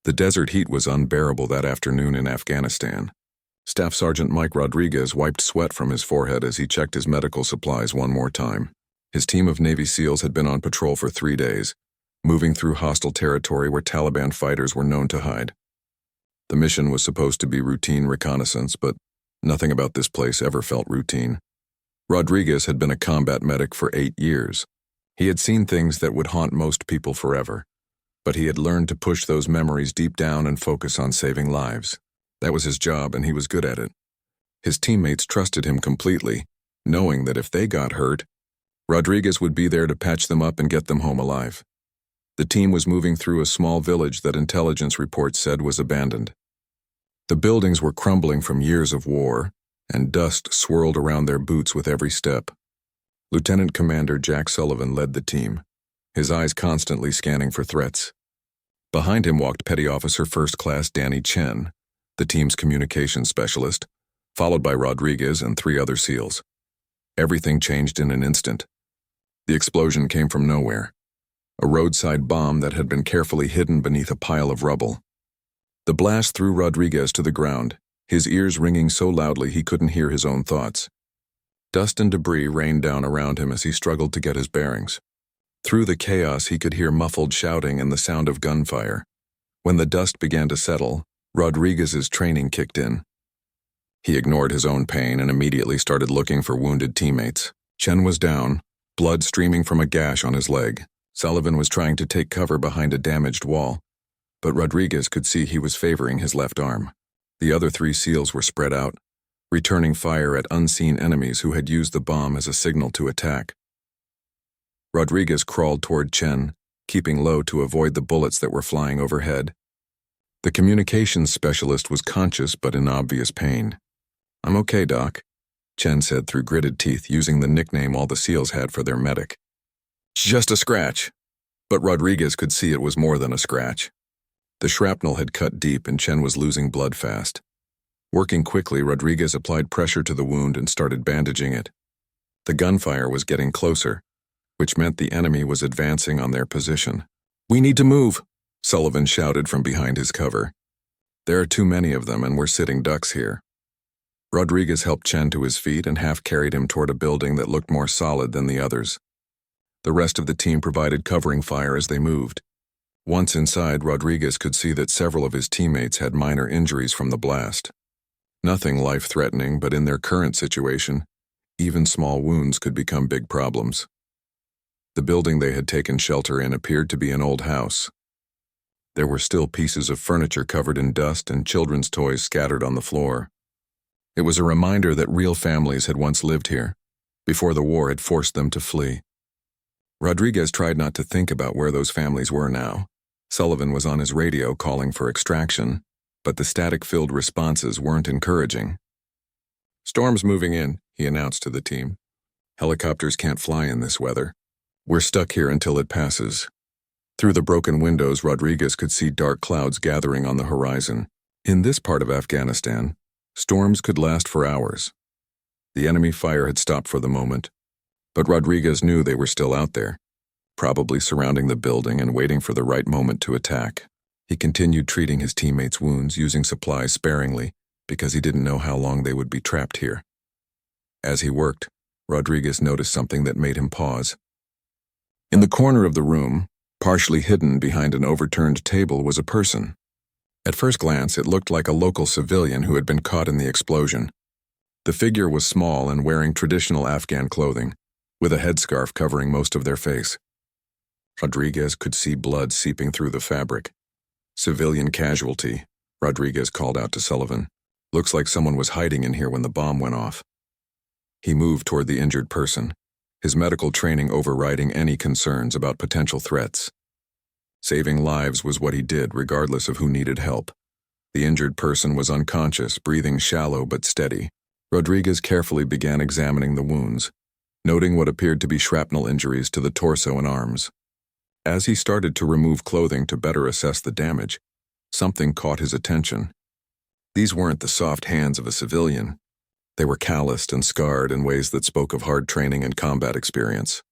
The desert heat was unbearable that afternoon in Afghanistan. Staff Sergeant Mike Rodriguez wiped sweat from his forehead as he checked his medical supplies one more time. His team of Navy SEALs had been on patrol for 3 days, moving through hostile territory where Taliban fighters were known to hide. The mission was supposed to be routine reconnaissance, but nothing about this place ever felt routine. Rodriguez had been a combat medic for 8 years. He had seen things that would haunt most people forever, but he had learned to push those memories deep down and focus on saving lives. That was his job, and he was good at it. His teammates trusted him completely, knowing that if they got hurt, Rodriguez would be there to patch them up and get them home alive. The team was moving through a small village that intelligence reports said was abandoned. The buildings were crumbling from years of war, and dust swirled around their boots with every step. Lieutenant Commander Jack Sullivan led the team, his eyes constantly scanning for threats. Behind him walked Petty Officer First Class Danny Chen, the team's communications specialist, followed by Rodriguez and 3 other SEALs. Everything changed in an instant. The explosion came from nowhere, a roadside bomb that had been carefully hidden beneath a pile of rubble. The blast threw Rodriguez to the ground, his ears ringing so loudly he couldn't hear his own thoughts. Dust and debris rained down around him as he struggled to get his bearings. Through the chaos, he could hear muffled shouting and the sound of gunfire. When the dust began to settle, Rodriguez's training kicked in. He ignored his own pain and immediately started looking for wounded teammates. Chen was down, blood streaming from a gash on his leg. Sullivan was trying to take cover behind a damaged wall, but Rodriguez could see he was favoring his left arm. The other 3 SEALs were spread out, returning fire at unseen enemies who had used the bomb as a signal to attack. Rodriguez crawled toward Chen, keeping low to avoid the bullets that were flying overhead. The communications specialist was conscious but in obvious pain. "I'm okay, Doc," Chen said through gritted teeth, using the nickname all the SEALs had for their medic. "Just a scratch." But Rodriguez could see it was more than a scratch. The shrapnel had cut deep and Chen was losing blood fast. Working quickly, Rodriguez applied pressure to the wound and started bandaging it. The gunfire was getting closer, which meant the enemy was advancing on their position. "We need to move," Sullivan shouted from behind his cover. "There are too many of them and we're sitting ducks here." Rodriguez helped Chen to his feet and half-carried him toward a building that looked more solid than the others. The rest of the team provided covering fire as they moved. Once inside, Rodriguez could see that several of his teammates had minor injuries from the blast. Nothing life-threatening, but in their current situation, even small wounds could become big problems. The building they had taken shelter in appeared to be an old house. There were still pieces of furniture covered in dust and children's toys scattered on the floor. It was a reminder that real families had once lived here, before the war had forced them to flee. Rodriguez tried not to think about where those families were now. Sullivan was on his radio calling for extraction, but the static-filled responses weren't encouraging. "Storm's moving in," he announced to the team. "Helicopters can't fly in this weather. We're stuck here until it passes." Through the broken windows, Rodriguez could see dark clouds gathering on the horizon. In this part of Afghanistan, storms could last for hours. The enemy fire had stopped for the moment, but Rodriguez knew they were still out there, probably surrounding the building and waiting for the right moment to attack. He continued treating his teammates' wounds, using supplies sparingly, because he didn't know how long they would be trapped here. As he worked, Rodriguez noticed something that made him pause. In the corner of the room, partially hidden behind an overturned table, was a person. At first glance, it looked like a local civilian who had been caught in the explosion. The figure was small and wearing traditional Afghan clothing, with a headscarf covering most of their face. Rodriguez could see blood seeping through the fabric. "Civilian casualty," Rodriguez called out to Sullivan. "Looks like someone was hiding in here when the bomb went off." He moved toward the injured person, his medical training overriding any concerns about potential threats. Saving lives was what he did, regardless of who needed help. The injured person was unconscious, breathing shallow but steady. Rodriguez carefully began examining the wounds, noting what appeared to be shrapnel injuries to the torso and arms. As he started to remove clothing to better assess the damage, something caught his attention. These weren't the soft hands of a civilian. They were calloused and scarred in ways that spoke of hard training and combat experience.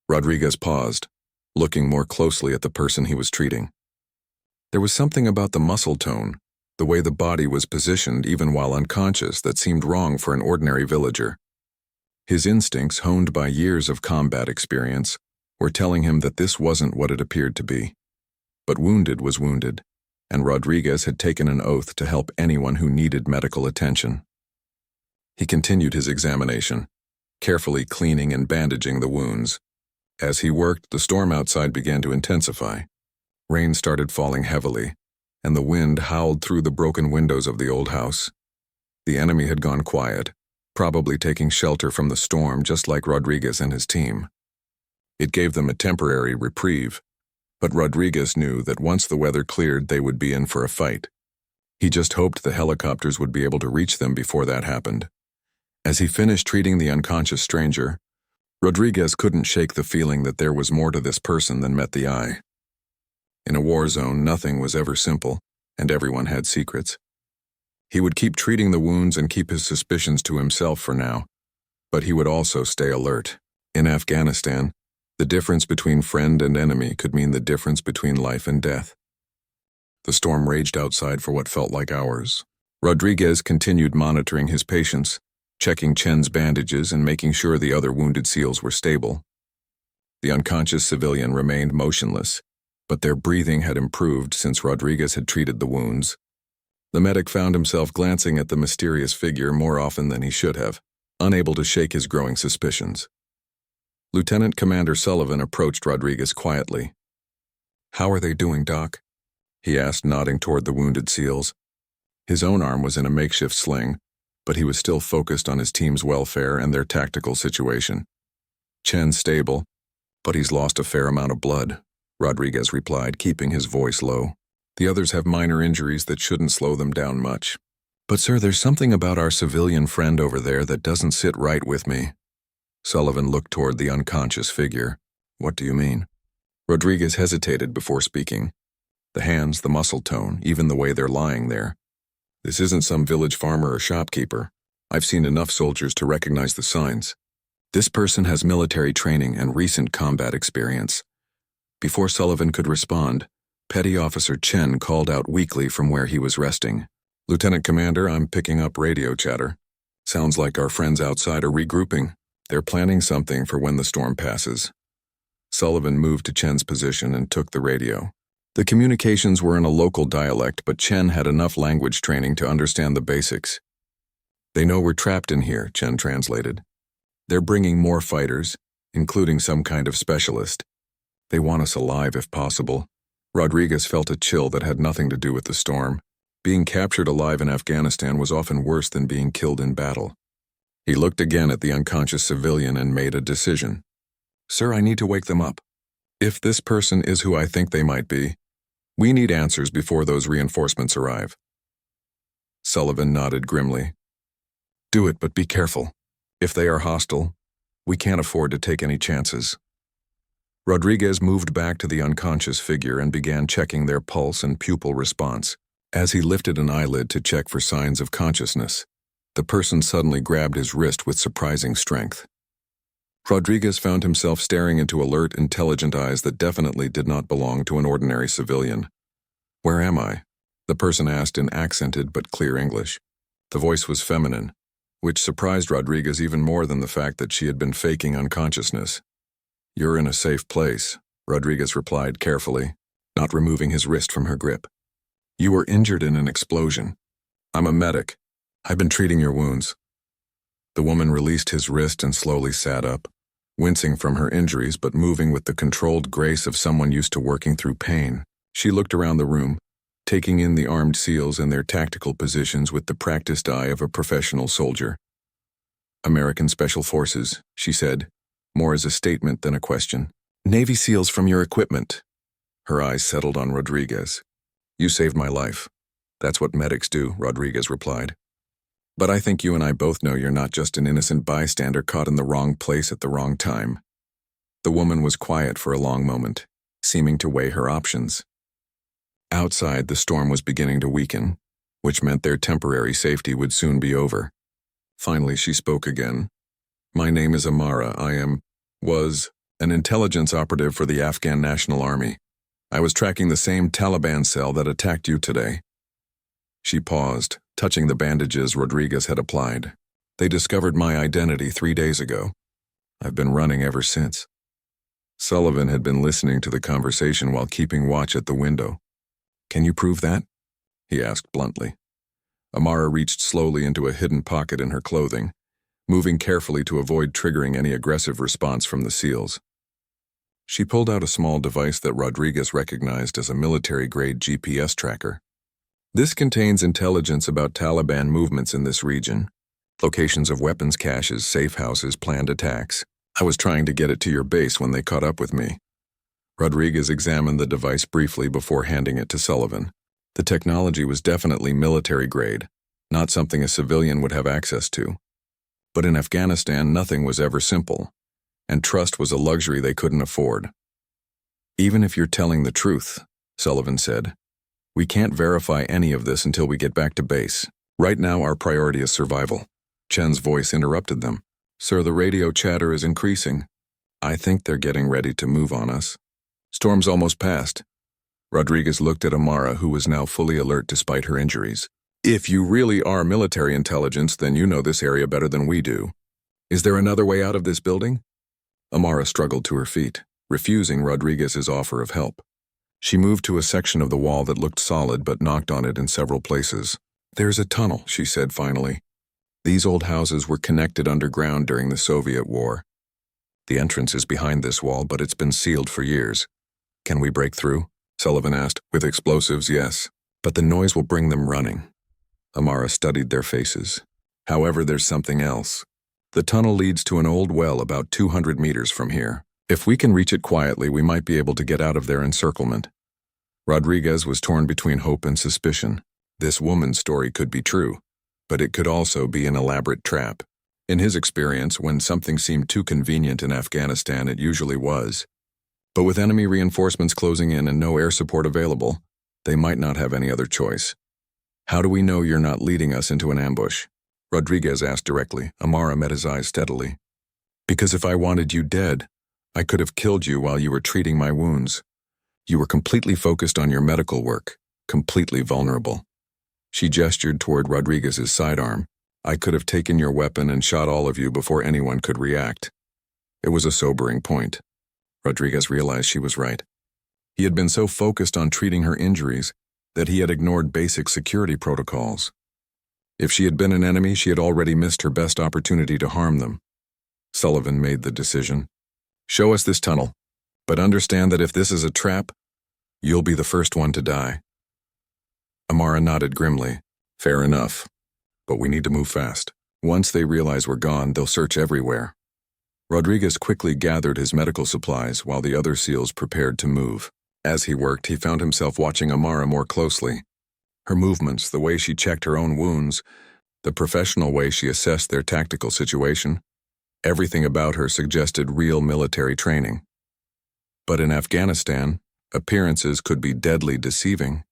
Rodriguez paused, looking more closely at the person he was treating. There was something about the muscle tone, the way the body was positioned even while unconscious, that seemed wrong for an ordinary villager. His instincts, honed by years of combat experience, were telling him that this wasn't what it appeared to be. But wounded was wounded, and Rodriguez had taken an oath to help anyone who needed medical attention. He continued his examination, carefully cleaning and bandaging the wounds. As he worked, the storm outside began to intensify. Rain started falling heavily, and the wind howled through the broken windows of the old house. The enemy had gone quiet, probably taking shelter from the storm just like Rodriguez and his team. It gave them a temporary reprieve, but Rodriguez knew that once the weather cleared, they would be in for a fight. He just hoped the helicopters would be able to reach them before that happened. As he finished treating the unconscious stranger, Rodriguez couldn't shake the feeling that there was more to this person than met the eye. In a war zone, nothing was ever simple, and everyone had secrets. He would keep treating the wounds and keep his suspicions to himself for now, but he would also stay alert. In Afghanistan, the difference between friend and enemy could mean the difference between life and death. The storm raged outside for what felt like hours. Rodriguez continued monitoring his patients, checking Chen's bandages and making sure the other wounded SEALs were stable. The unconscious civilian remained motionless, but their breathing had improved since Rodriguez had treated the wounds. The medic found himself glancing at the mysterious figure more often than he should have, unable to shake his growing suspicions. Lieutenant Commander Sullivan approached Rodriguez quietly. "How are they doing, Doc?" he asked, nodding toward the wounded SEALs. His own arm was in a makeshift sling, but he was still focused on his team's welfare and their tactical situation. "Chen's stable, but he's lost a fair amount of blood," Rodriguez replied, keeping his voice low. "The others have minor injuries that shouldn't slow them down much. But sir, there's something about our civilian friend over there that doesn't sit right with me." Sullivan looked toward the unconscious figure. "What do you mean?" Rodriguez hesitated before speaking. The hands, the muscle tone, even the way they're lying there. "This isn't some village farmer or shopkeeper. I've seen enough soldiers to recognize the signs. This person has military training and recent combat experience." Before Sullivan could respond, Petty Officer Chen called out weakly from where he was resting. "Lieutenant Commander, I'm picking up radio chatter. Sounds like our friends outside are regrouping. They're planning something for when the storm passes." Sullivan moved to Chen's position and took the radio. The communications were in a local dialect, but Chen had enough language training to understand the basics. "They know we're trapped in here," Chen translated. "They're bringing more fighters, including some kind of specialist. They want us alive if possible." Rodriguez felt a chill that had nothing to do with the storm. Being captured alive in Afghanistan was often worse than being killed in battle. He looked again at the unconscious civilian and made a decision. "Sir, I need to wake them up. If this person is who I think they might be, we need answers before those reinforcements arrive." Sullivan nodded grimly. "Do it, but be careful. If they are hostile, we can't afford to take any chances." Rodriguez moved back to the unconscious figure and began checking their pulse and pupil response. As he lifted an eyelid to check for signs of consciousness, the person suddenly grabbed his wrist with surprising strength. Rodriguez found himself staring into alert, intelligent eyes that definitely did not belong to an ordinary civilian. "Where am I?" the person asked in accented but clear English. The voice was feminine, which surprised Rodriguez even more than the fact that she had been faking unconsciousness. "You're in a safe place," Rodriguez replied carefully, not removing his wrist from her grip. "You were injured in an explosion. I'm a medic. I've been treating your wounds." The woman released his wrist and slowly sat up, wincing from her injuries but moving with the controlled grace of someone used to working through pain. She looked around the room, taking in the armed SEALs in their tactical positions with the practiced eye of a professional soldier. "American Special Forces," she said, more as a statement than a question. "Navy SEALs from your equipment." Her eyes settled on Rodriguez. "You saved my life. That's what medics do," Rodriguez replied. "But I think you and I both know you're not just an innocent bystander caught in the wrong place at the wrong time." The woman was quiet for a long moment, seeming to weigh her options. Outside, the storm was beginning to weaken, which meant their temporary safety would soon be over. Finally, she spoke again. "My name is Amara. I was an intelligence operative for the Afghan National Army. I was tracking the same Taliban cell that attacked you today. She paused, touching the bandages Rodriguez had applied. They discovered my identity 3 days ago. I've been running ever since. Sullivan had been listening to the conversation while keeping watch at the window. Can you prove that? He asked bluntly. Amara reached slowly into a hidden pocket in her clothing, moving carefully to avoid triggering any aggressive response from the SEALs. She pulled out a small device that Rodriguez recognized as a military-grade GPS tracker. This contains intelligence about Taliban movements in this region, locations of weapons caches, safe houses, planned attacks. I was trying to get it to your base when they caught up with me. Rodriguez examined the device briefly before handing it to Sullivan. The technology was definitely military-grade, not something a civilian would have access to. But in Afghanistan, nothing was ever simple, and trust was a luxury they couldn't afford. Even if you're telling the truth, Sullivan said, we can't verify any of this until we get back to base. Right now, our priority is survival. Chen's voice interrupted them. Sir, the radio chatter is increasing. I think they're getting ready to move on us. Storm's almost passed. Rodriguez looked at Amara, who was now fully alert despite her injuries. If you really are military intelligence, then you know this area better than we do. Is there another way out of this building? Amara struggled to her feet, refusing Rodriguez's offer of help. She moved to a section of the wall that looked solid but knocked on it in several places. There's a tunnel, she said finally. These old houses were connected underground during the Soviet War. The entrance is behind this wall, but it's been sealed for years. Can we break through? Sullivan asked. With explosives, yes. But the noise will bring them running. Amara studied their faces. However, there's something else. The tunnel leads to an old well about 200 meters from here. If we can reach it quietly, we might be able to get out of their encirclement. Rodriguez was torn between hope and suspicion. This woman's story could be true, but it could also be an elaborate trap. In his experience, when something seemed too convenient in Afghanistan, it usually was. But with enemy reinforcements closing in and no air support available, they might not have any other choice. How do we know you're not leading us into an ambush? Rodriguez asked directly. Amara met his eyes steadily. Because if I wanted you dead, I could have killed you while you were treating my wounds. You were completely focused on your medical work, completely vulnerable. She gestured toward Rodriguez's sidearm. I could have taken your weapon and shot all of you before anyone could react. It was a sobering point. Rodriguez realized she was right. He had been so focused on treating her injuries that he had ignored basic security protocols. If she had been an enemy, she had already missed her best opportunity to harm them. Sullivan made the decision. Show us this tunnel, but understand that if this is a trap, you'll be the first one to die. Amara nodded grimly. Fair enough, but we need to move fast. Once they realize we're gone, they'll search everywhere. Rodriguez quickly gathered his medical supplies while the other SEALs prepared to move. As he worked, he found himself watching Amara more closely. Her movements, the way she checked her own wounds, the professional way she assessed their tactical situation, everything about her suggested real military training. But in Afghanistan, appearances could be deadly deceiving.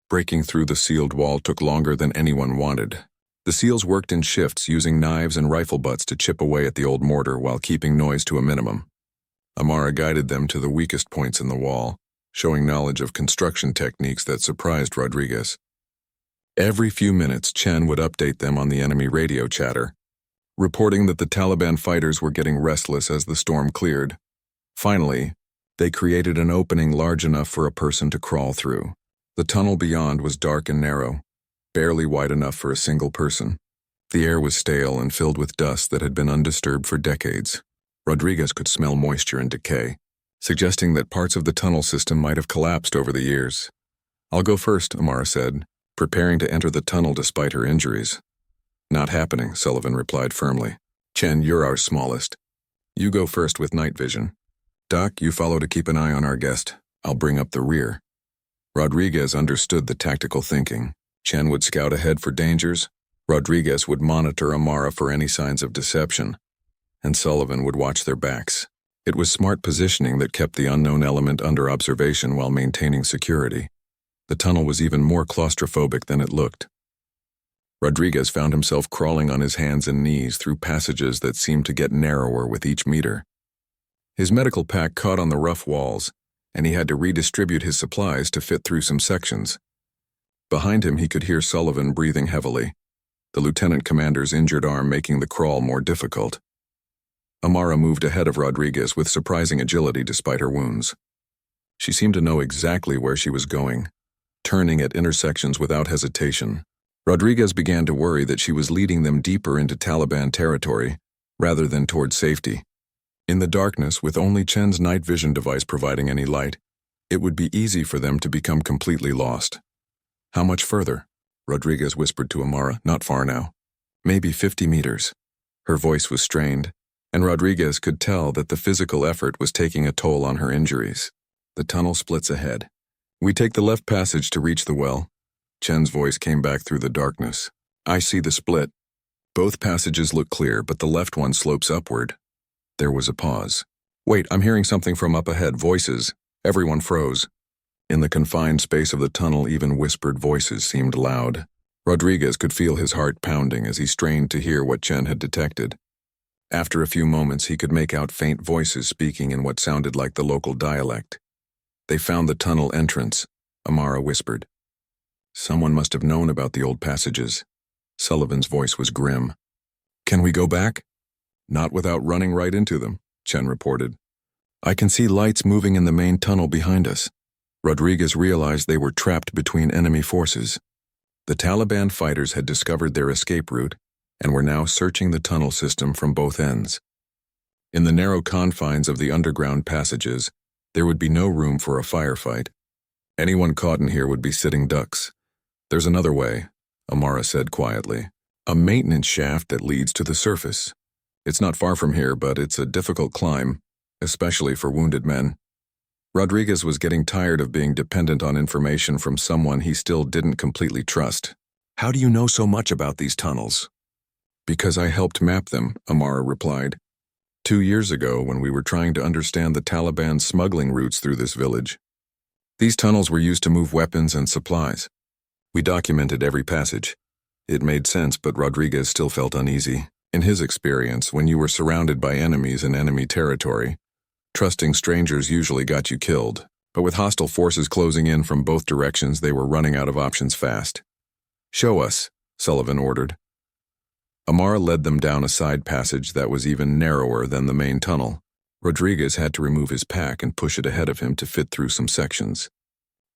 Breaking through the sealed wall took longer than anyone wanted. The SEALs worked in shifts, using knives and rifle butts to chip away at the old mortar while keeping noise to a minimum. Amara guided them to the weakest points in the wall, showing knowledge of construction techniques that surprised Rodriguez. Every few minutes, Chen would update them on the enemy radio chatter, reporting that the Taliban fighters were getting restless as the storm cleared. Finally, they created an opening large enough for a person to crawl through. The tunnel beyond was dark and narrow, barely wide enough for a single person. The air was stale and filled with dust that had been undisturbed for decades. Rodriguez could smell moisture and decay, suggesting that parts of the tunnel system might have collapsed over the years. I'll go first, Amara said, preparing to enter the tunnel despite her injuries. Not happening, Sullivan replied firmly. Chen, you're our smallest. You go first with night vision. Doc, you follow to keep an eye on our guest. I'll bring up the rear. Rodriguez understood the tactical thinking. Chen would scout ahead for dangers, Rodriguez would monitor Amara for any signs of deception, and Sullivan would watch their backs. It was smart positioning that kept the unknown element under observation while maintaining security. The tunnel was even more claustrophobic than it looked. Rodriguez found himself crawling on his hands and knees through passages that seemed to get narrower with each meter. His medical pack caught on the rough walls, and he had to redistribute his supplies to fit through some sections. Behind him, he could hear Sullivan breathing heavily, the lieutenant commander's injured arm making the crawl more difficult. Amara moved ahead of Rodriguez with surprising agility despite her wounds. She seemed to know exactly where she was going, turning at intersections without hesitation. Rodriguez began to worry that she was leading them deeper into Taliban territory rather than toward safety. In the darkness, with only Chen's night vision device providing any light, it would be easy for them to become completely lost. How much further? Rodriguez whispered to Amara. Not far now. Maybe 50 meters. Her voice was strained, and Rodriguez could tell that the physical effort was taking a toll on her injuries. The tunnel splits ahead. We take the left passage to reach the well. Chen's voice came back through the darkness. I see the split. Both passages look clear, but the left one slopes upward. There was a pause. Wait, I'm hearing something from up ahead. Voices. Everyone froze. In the confined space of the tunnel, even whispered voices seemed loud. Rodriguez could feel his heart pounding as he strained to hear what Chen had detected. After a few moments, he could make out faint voices speaking in what sounded like the local dialect. They found the tunnel entrance, Amara whispered. Someone must have known about the old passages. Sullivan's voice was grim. Can we go back? Not without running right into them, Chen reported. I can see lights moving in the main tunnel behind us. Rodriguez realized they were trapped between enemy forces. The Taliban fighters had discovered their escape route and were now searching the tunnel system from both ends. In the narrow confines of the underground passages, there would be no room for a firefight. Anyone caught in here would be sitting ducks. There's another way, Amara said quietly. A maintenance shaft that leads to the surface. It's not far from here, but it's a difficult climb, especially for wounded men. Rodriguez was getting tired of being dependent on information from someone he still didn't completely trust. How do you know so much about these tunnels? Because I helped map them, Amara replied. 2 years ago, when we were trying to understand the Taliban's smuggling routes through this village. These tunnels were used to move weapons and supplies. We documented every passage. It made sense, but Rodriguez still felt uneasy. In his experience, when you were surrounded by enemies in enemy territory, trusting strangers usually got you killed, but with hostile forces closing in from both directions, they were running out of options fast. Show us, Sullivan ordered. Amara led them down a side passage that was even narrower than the main tunnel. Rodriguez had to remove his pack and push it ahead of him to fit through some sections.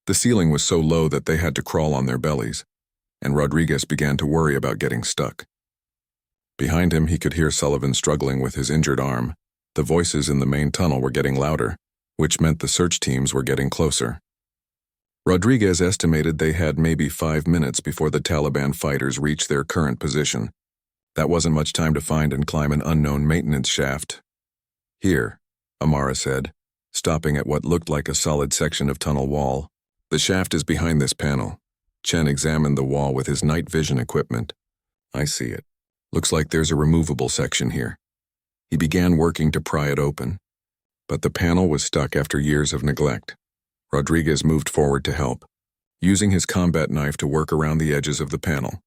The ceiling was so low that they had to crawl on their bellies, and Rodriguez began to worry about getting stuck. Behind him, he could hear Sullivan struggling with his injured arm. The voices in the main tunnel were getting louder, which meant the search teams were getting closer. Rodriguez estimated they had maybe 5 minutes before the Taliban fighters reached their current position. That wasn't much time to find and climb an unknown maintenance shaft. Here, Amara said, stopping at what looked like a solid section of tunnel wall. The shaft is behind this panel. Chen examined the wall with his night vision equipment. I see it. Looks like there's a removable section here. He began working to pry it open, but the panel was stuck after years of neglect. Rodriguez moved forward to help, using his combat knife to work around the edges of the panel.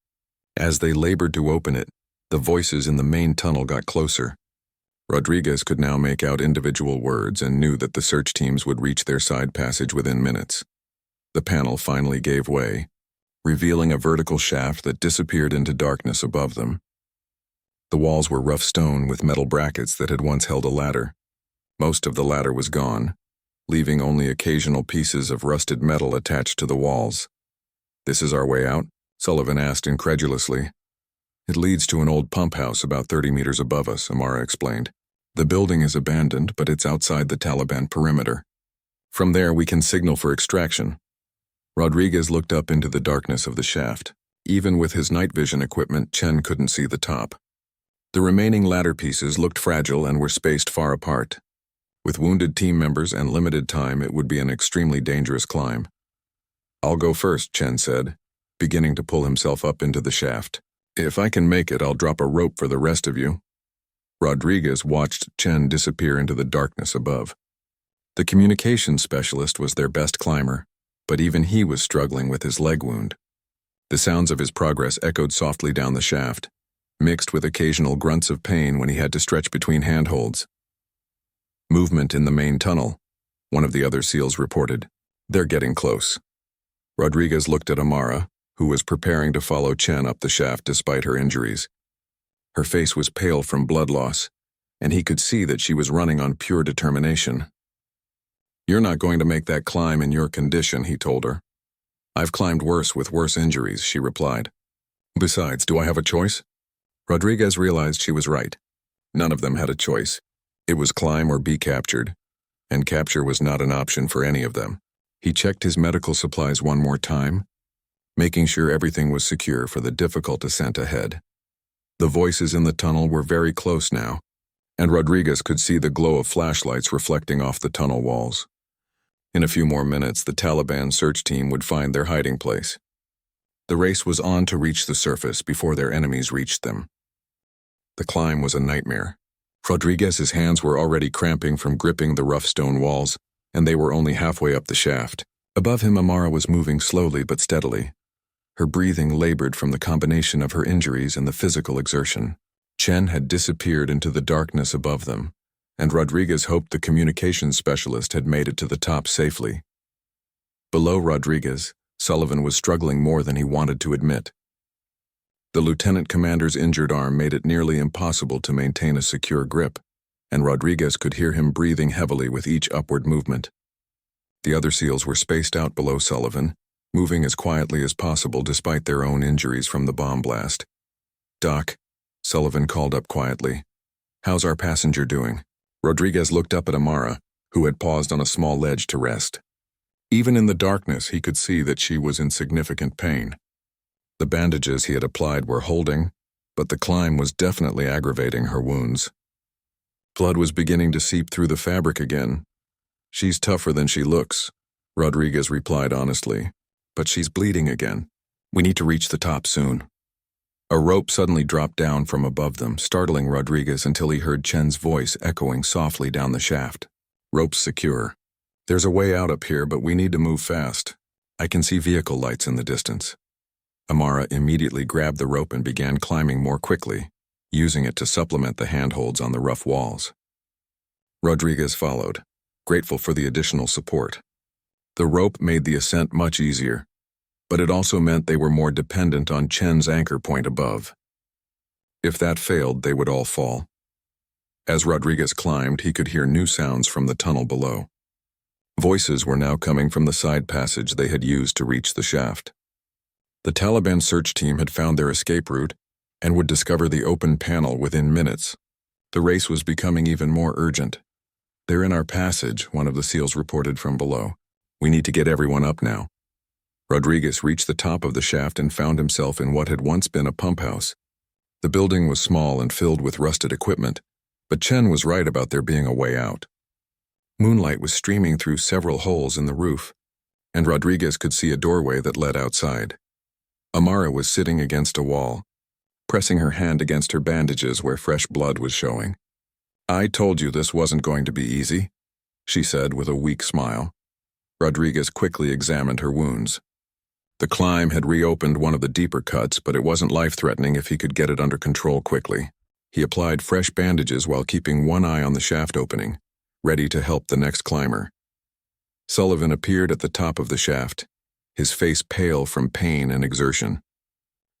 As they labored to open it, the voices in the main tunnel got closer. Rodriguez could now make out individual words and knew that the search teams would reach their side passage within minutes. The panel finally gave way, revealing a vertical shaft that disappeared into darkness above them. The walls were rough stone with metal brackets that had once held a ladder. Most of the ladder was gone, leaving only occasional pieces of rusted metal attached to the walls. This is our way out? Sullivan asked incredulously. It leads to an old pump house about 30 meters above us, Amara explained. The building is abandoned, but it's outside the Taliban perimeter. From there, we can signal for extraction. Rodriguez looked up into the darkness of the shaft. Even with his night vision equipment, Chen couldn't see the top. The remaining ladder pieces looked fragile and were spaced far apart. With wounded team members and limited time, it would be an extremely dangerous climb. I'll go first, Chen said, beginning to pull himself up into the shaft. If I can make it, I'll drop a rope for the rest of you. Rodriguez watched Chen disappear into the darkness above. The communications specialist was their best climber, but even he was struggling with his leg wound. The sounds of his progress echoed softly down the shaft, mixed with occasional grunts of pain when he had to stretch between handholds. Movement in the main tunnel. One of the other SEALs reported. They're getting close. Rodriguez looked at Amara, who was preparing to follow Chen up the shaft despite her injuries. Her face was pale from blood loss, and he could see that she was running on pure determination. "You're not going to make that climb in your condition," he told her. "I've climbed worse with worse injuries," she replied. "Besides, do I have a choice?" Rodriguez realized she was right. None of them had a choice. It was climb or be captured, and capture was not an option for any of them. He checked his medical supplies one more time, making sure everything was secure for the difficult ascent ahead. The voices in the tunnel were very close now, and Rodriguez could see the glow of flashlights reflecting off the tunnel walls. In a few more minutes, the Taliban search team would find their hiding place. The race was on to reach the surface before their enemies reached them. The climb was a nightmare. Rodriguez's hands were already cramping from gripping the rough stone walls, and they were only halfway up the shaft. Above him, Amara was moving slowly but steadily. Her breathing labored from the combination of her injuries and the physical exertion. Chen had disappeared into the darkness above them, and Rodriguez hoped the communications specialist had made it to the top safely. Below Rodriguez, Sullivan was struggling more than he wanted to admit. The lieutenant commander's injured arm made it nearly impossible to maintain a secure grip, and Rodriguez could hear him breathing heavily with each upward movement. The other SEALs were spaced out below Sullivan, moving as quietly as possible despite their own injuries from the bomb blast. "Doc," Sullivan called up quietly. "How's our passenger doing?" Rodriguez looked up at Amara, who had paused on a small ledge to rest. Even in the darkness, he could see that she was in significant pain. The bandages he had applied were holding, but the climb was definitely aggravating her wounds. Blood was beginning to seep through the fabric again. "She's tougher than she looks," Rodriguez replied honestly, "but she's bleeding again. We need to reach the top soon." A rope suddenly dropped down from above them, startling Rodriguez until he heard Chen's voice echoing softly down the shaft. "Rope's secure. There's a way out up here, but we need to move fast. I can see vehicle lights in the distance." Amara immediately grabbed the rope and began climbing more quickly, using it to supplement the handholds on the rough walls. Rodriguez followed, grateful for the additional support. The rope made the ascent much easier, but it also meant they were more dependent on Chen's anchor point above. If that failed, they would all fall. As Rodriguez climbed, he could hear new sounds from the tunnel below. Voices were now coming from the side passage they had used to reach the shaft. The Taliban search team had found their escape route and would discover the open panel within minutes. The race was becoming even more urgent. "They're in our passage," one of the SEALs reported from below. "We need to get everyone up now." Rodriguez reached the top of the shaft and found himself in what had once been a pump house. The building was small and filled with rusted equipment, but Chen was right about there being a way out. Moonlight was streaming through several holes in the roof, and Rodriguez could see a doorway that led outside. Amara was sitting against a wall, pressing her hand against her bandages where fresh blood was showing. "I told you this wasn't going to be easy," she said with a weak smile. Rodriguez quickly examined her wounds. The climb had reopened one of the deeper cuts, but it wasn't life-threatening if he could get it under control quickly. He applied fresh bandages while keeping one eye on the shaft opening, ready to help the next climber. Sullivan appeared at the top of the shaft, his face pale from pain and exertion.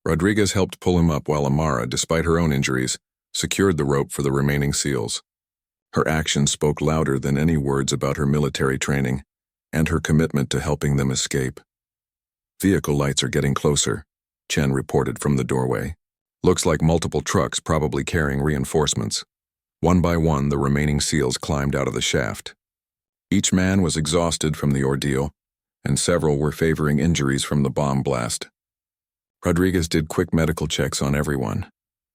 Rodriguez helped pull him up while Amara, despite her own injuries, secured the rope for the remaining SEALs. Her actions spoke louder than any words about her military training and her commitment to helping them escape. "Vehicle lights are getting closer," Chen reported from the doorway. "Looks like multiple trucks probably carrying reinforcements." One by one, the remaining SEALs climbed out of the shaft. Each man was exhausted from the ordeal, and several were favoring injuries from the bomb blast. Rodriguez did quick medical checks on everyone,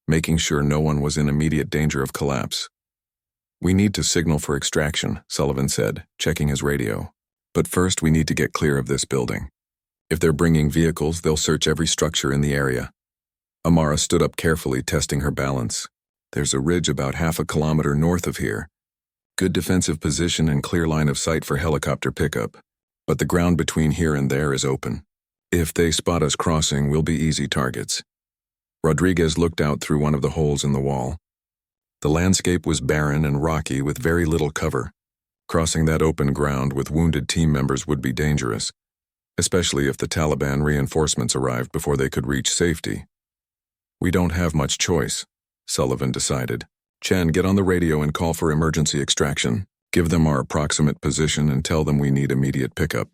making sure no one was in immediate danger of collapse. "We need to signal for extraction," Sullivan said, checking his radio. "But first we need to get clear of this building. If they're bringing vehicles, they'll search every structure in the area." Amara stood up carefully, testing her balance. "There's a ridge about half a kilometer north of here. Good defensive position and clear line of sight for helicopter pickup. But the ground between here and there is open. If they spot us crossing, we'll be easy targets." Rodriguez looked out through one of the holes in the wall. The landscape was barren and rocky with very little cover, Crossing that open ground with wounded team members would be dangerous, especially if the Taliban reinforcements arrived before they could reach safety. We don't have much choice, Sullivan decided. Chen, get on the radio and call for emergency extraction. Give them our approximate position and tell them we need immediate pickup.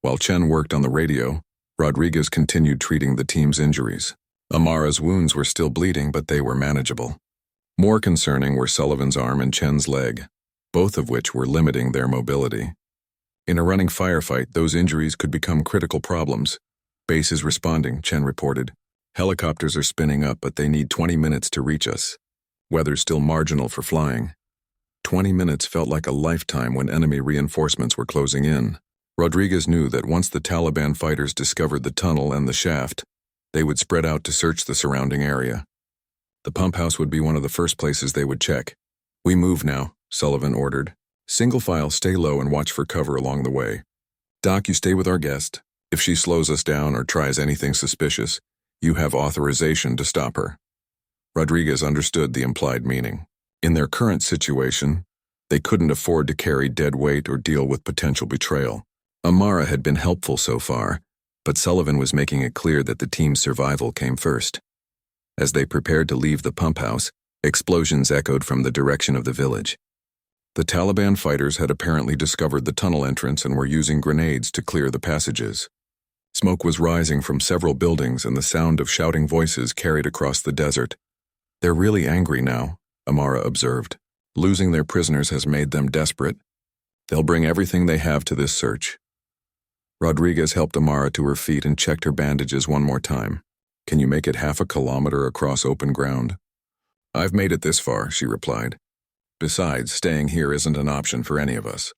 While Chen worked on the radio, Rodriguez continued treating the team's injuries. Amara's wounds were still bleeding, but they were manageable. More concerning were Sullivan's arm and Chen's leg, both of which were limiting their mobility. In a running firefight, those injuries could become critical problems. Base is responding, Chen reported. Helicopters are spinning up, but they need 20 minutes to reach us. Weather's still marginal for flying. 20 minutes felt like a lifetime when enemy reinforcements were closing in. Rodriguez knew that once the Taliban fighters discovered the tunnel and the shaft, they would spread out to search the surrounding area. The pump house would be one of the first places they would check. We move now, Sullivan ordered. Single file, stay low and watch for cover along the way. Doc, you stay with our guest. If she slows us down or tries anything suspicious, you have authorization to stop her. Rodriguez understood the implied meaning. In their current situation, they couldn't afford to carry dead weight or deal with potential betrayal. Amara had been helpful so far, but Sullivan was making it clear that the team's survival came first. As they prepared to leave the pump house, explosions echoed from the direction of the village. The Taliban fighters had apparently discovered the tunnel entrance and were using grenades to clear the passages. Smoke was rising from several buildings and the sound of shouting voices carried across the desert. They're really angry now, Amara observed. Losing their prisoners has made them desperate. They'll bring everything they have to this search. Rodriguez helped Amara to her feet and checked her bandages one more time. Can you make it half a kilometer across open ground? I've made it this far, she replied. Besides, staying here isn't an option for any of us.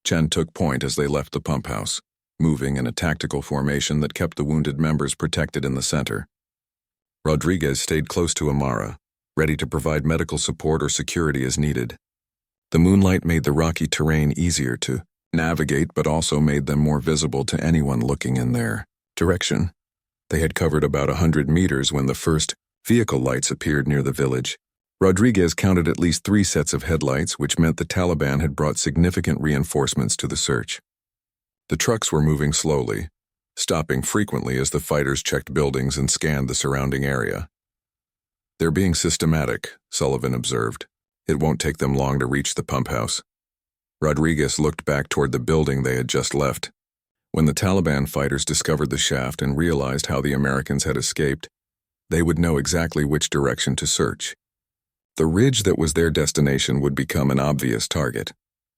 Chen took point as they left the pump house, moving in a tactical formation that kept the wounded members protected in the center. Rodriguez stayed close to Amara, ready to provide medical support or security as needed. The moonlight made the rocky terrain easier to navigate, but also made them more visible to anyone looking in their direction. They had covered about 100 meters when the first vehicle lights appeared near the village. Rodriguez counted at least 3 sets of headlights, which meant the Taliban had brought significant reinforcements to the search. The trucks were moving slowly, stopping frequently as the fighters checked buildings and scanned the surrounding area. They're being systematic, Sullivan observed. It won't take them long to reach the pump house. Rodriguez looked back toward the building they had just left. When the Taliban fighters discovered the shaft and realized how the Americans had escaped, they would know exactly which direction to search. The ridge that was their destination would become an obvious target.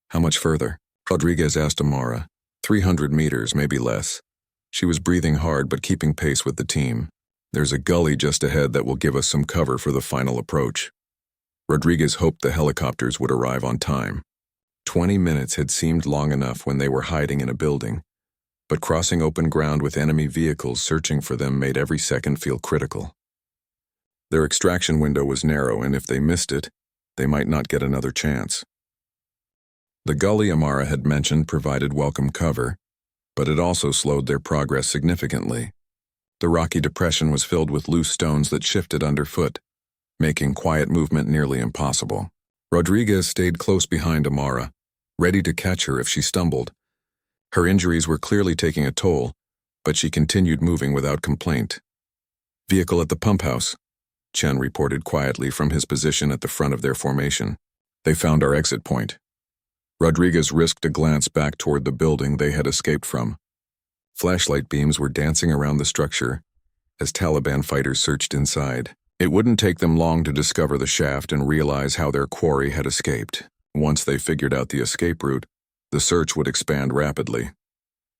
How much further? Rodriguez asked Amara. 300 meters, maybe less. She was breathing hard but keeping pace with the team. There's a gully just ahead that will give us some cover for the final approach. Rodriguez hoped the helicopters would arrive on time. 20 minutes had seemed long enough when they were hiding in a building, but crossing open ground with enemy vehicles searching for them made every second feel critical. Their extraction window was narrow, and if they missed it, they might not get another chance. The gully Amara had mentioned provided welcome cover, but it also slowed their progress significantly. The rocky depression was filled with loose stones that shifted underfoot, making quiet movement nearly impossible. Rodriguez stayed close behind Amara, ready to catch her if she stumbled. Her injuries were clearly taking a toll, but she continued moving without complaint. Vehicle at the pump house, Chen reported quietly from his position at the front of their formation. They found our exit point. Rodriguez risked a glance back toward the building they had escaped from. Flashlight beams were dancing around the structure as Taliban fighters searched inside. It wouldn't take them long to discover the shaft and realize how their quarry had escaped. Once they figured out the escape route, the search would expand rapidly.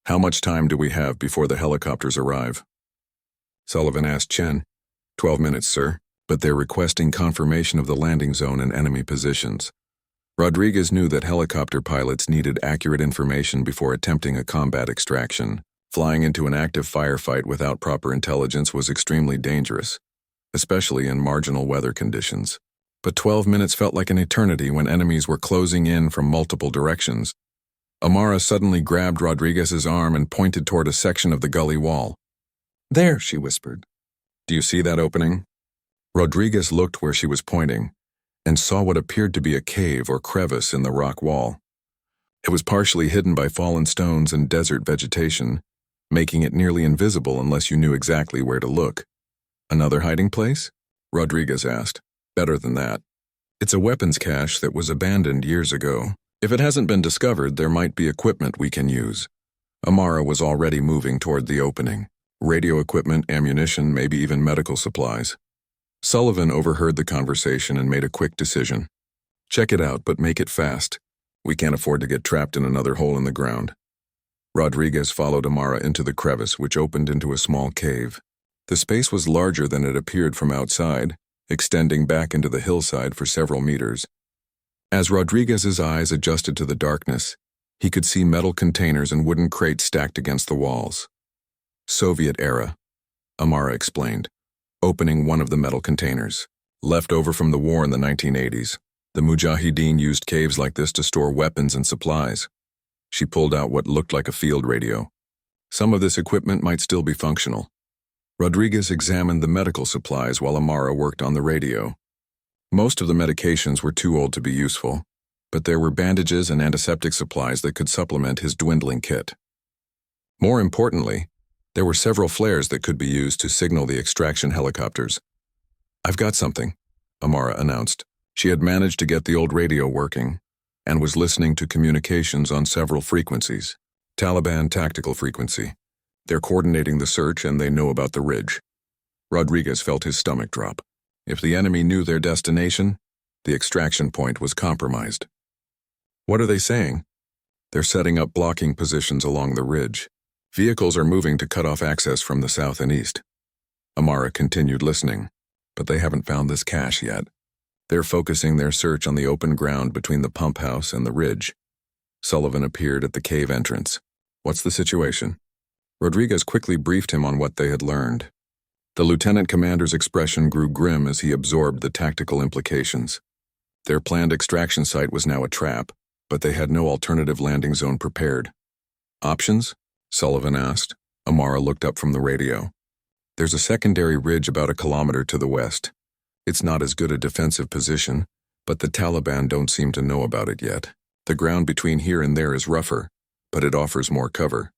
How much time do we have before the helicopters arrive? Sullivan asked Chen. 12 minutes, sir, but they're requesting confirmation of the landing zone and enemy positions. Rodriguez knew that helicopter pilots needed accurate information before attempting a combat extraction. Flying into an active firefight without proper intelligence was extremely dangerous, especially in marginal weather conditions. But 12 minutes felt like an eternity when enemies were closing in from multiple directions. Amara suddenly grabbed Rodriguez's arm and pointed toward a section of the gully wall. There, she whispered. Do you see that opening? Rodriguez looked where she was pointing, and saw what appeared to be a cave or crevice in the rock wall. It was partially hidden by fallen stones and desert vegetation, making it nearly invisible unless you knew exactly where to look. Another hiding place? Rodriguez asked. Better than that. It's a weapons cache that was abandoned years ago. If it hasn't been discovered, there might be equipment we can use. Amara was already moving toward the opening. Radio equipment, ammunition, maybe even medical supplies. Sullivan overheard the conversation and made a quick decision. Check it out, but make it fast. We can't afford to get trapped in another hole in the ground. Rodriguez followed Amara into the crevice, which opened into a small cave. The space was larger than it appeared from outside, extending back into the hillside for several meters. As Rodriguez's eyes adjusted to the darkness, he could see metal containers and wooden crates stacked against the walls. Soviet era, Amara explained, opening one of the metal containers. Left over from the war in the 1980s, the Mujahideen used caves like this to store weapons and supplies. She pulled out what looked like a field radio. Some of this equipment might still be functional. Rodriguez examined the medical supplies while Amara worked on the radio. Most of the medications were too old to be useful, but there were bandages and antiseptic supplies that could supplement his dwindling kit. More importantly, there were several flares that could be used to signal the extraction helicopters. I've got something, Amara announced. She had managed to get the old radio working and was listening to communications on several frequencies. Taliban tactical frequency. They're coordinating the search and they know about the ridge. Rodriguez felt his stomach drop. If the enemy knew their destination, the extraction point was compromised. What are they saying? They're setting up blocking positions along the ridge. Vehicles are moving to cut off access from the south and east. Amara continued listening, but they haven't found this cache yet. They're focusing their search on the open ground between the pump house and the ridge. Sullivan appeared at the cave entrance. What's the situation? Rodriguez quickly briefed him on what they had learned. The lieutenant commander's expression grew grim as he absorbed the tactical implications. Their planned extraction site was now a trap, but they had no alternative landing zone prepared. Options? Sullivan asked. Amara looked up from the radio. There's a secondary ridge about a kilometer to the west. It's not as good a defensive position, but the Taliban don't seem to know about it yet. The ground between here and there is rougher, but it offers more cover.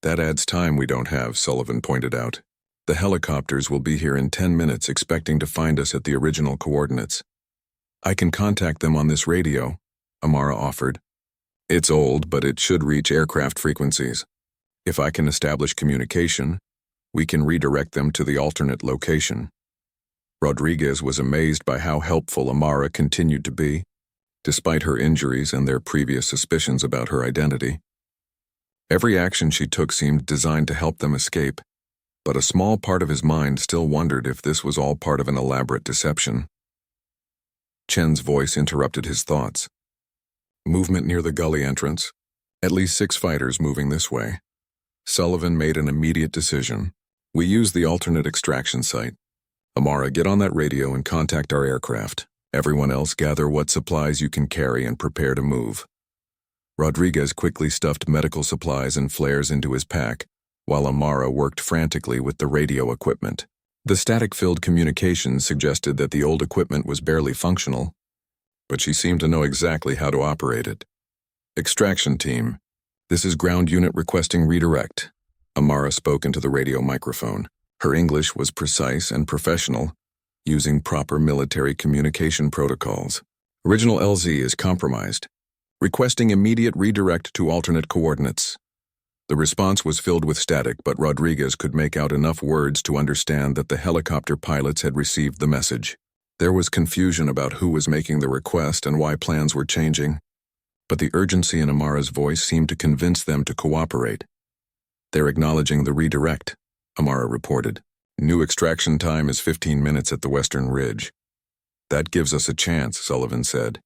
That adds time we don't have, Sullivan pointed out. The helicopters will be here in 10 minutes expecting to find us at the original coordinates. I can contact them on this radio, Amara offered. It's old, but it should reach aircraft frequencies. If I can establish communication, we can redirect them to the alternate location. Rodriguez was amazed by how helpful Amara continued to be, despite her injuries and their previous suspicions about her identity. Every action she took seemed designed to help them escape, but a small part of his mind still wondered if this was all part of an elaborate deception. Chen's voice interrupted his thoughts. Movement near the gully entrance. At least 6 fighters moving this way. Sullivan made an immediate decision. We use the alternate extraction site. Amara, get on that radio and contact our aircraft. Everyone else, gather what supplies you can carry and prepare to move. Rodriguez quickly stuffed medical supplies and flares into his pack, while Amara worked frantically with the radio equipment. The static-filled communications suggested that the old equipment was barely functional, but she seemed to know exactly how to operate it. Extraction team, this is ground unit requesting redirect. Amara spoke into the radio microphone. Her English was precise and professional, using proper military communication protocols. Original LZ is compromised. Requesting immediate redirect to alternate coordinates. The response was filled with static, but Rodriguez could make out enough words to understand that the helicopter pilots had received the message. There was confusion about who was making the request and why plans were changing, but the urgency in Amara's voice seemed to convince them to cooperate. They're acknowledging the redirect, Amara reported. New extraction time is 15 minutes at the western ridge. That gives us a chance, Sullivan said.